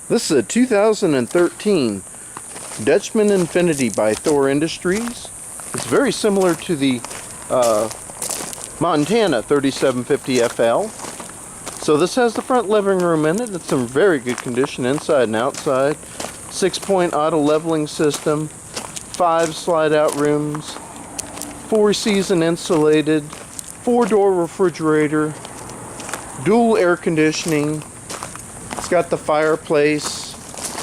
This is a 2013 Dutchmen Infinity by Thor Industries. It's very similar to the Montana 3750 FL. So this has the front living room in it. It's in very good condition inside and outside. 6-point auto leveling system, 5 slide-out rooms, 4-season insulated, 4-door refrigerator, dual air conditioning. It's got the fireplace.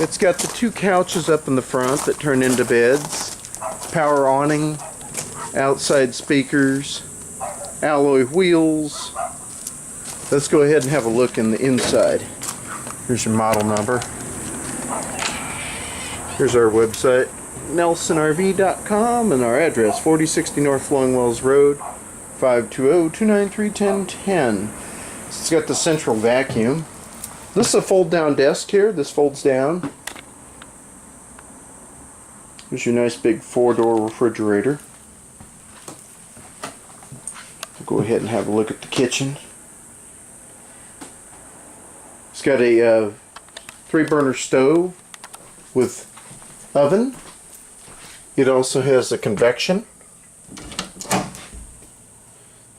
It's got the 2 couches up in the front that turn into beds, power awning, outside speakers, alloy wheels. Let's go ahead and have a look in the inside. Here's your model number. Here's our website, nelsonrv.com, and our address, 4060 North Flowing Wells Road, 520-293-1010. It's got the central vacuum. This is a fold-down desk here. This folds down. Here's your nice big 4-door refrigerator. We'll go ahead and have a look at the kitchen. It's got a 3-burner stove with oven. It also has a convection.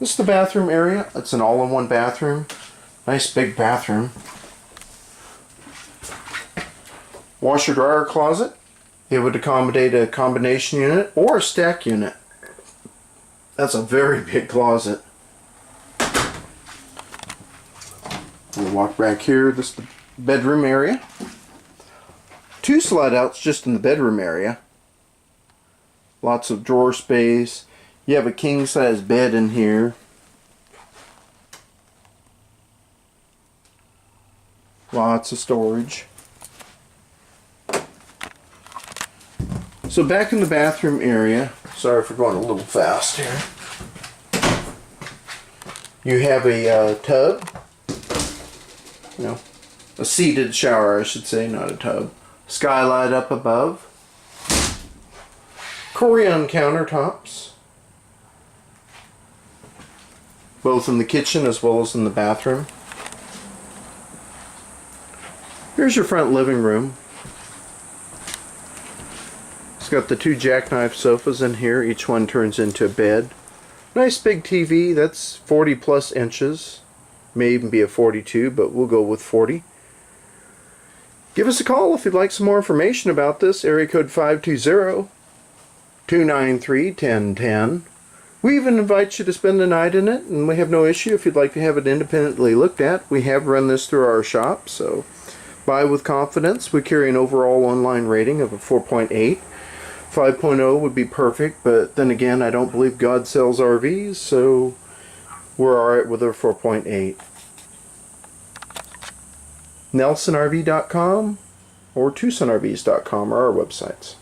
This is the bathroom area. It's an all-in-one bathroom. Nice big bathroom. Washer dryer closet. It would accommodate a combination unit or a stack unit. That's a very big closet. We'll walk back here. This is the bedroom area. 2 slide outs just in the bedroom area. Lots of drawer space. You have a king size bed in here. Lots of storage. So back in the bathroom area, sorry for going a little fast here. You have a tub, a seated shower I should say, not a tub. Skylight up above. Corian countertops, both in the kitchen as well as in the bathroom. Here's your front living room. It's got the 2 jackknife sofas in here. Each one turns into a bed. Nice big TV. That's 40 plus inches. May even be a 42, but we'll go with 40. Give us a call if you'd like some more information about this. Area code 520-293-1010. We even invite you to spend the night in it, and we have no issue if you'd like to have it independently looked at. We have run this through our shop, so buy with confidence. We carry an overall online rating of a 4.8. 5.0 would be perfect, but then again, I don't believe God sells RVs, so we're alright with a 4.8. NelsonRV.com or TucsonRVs.com are our websites.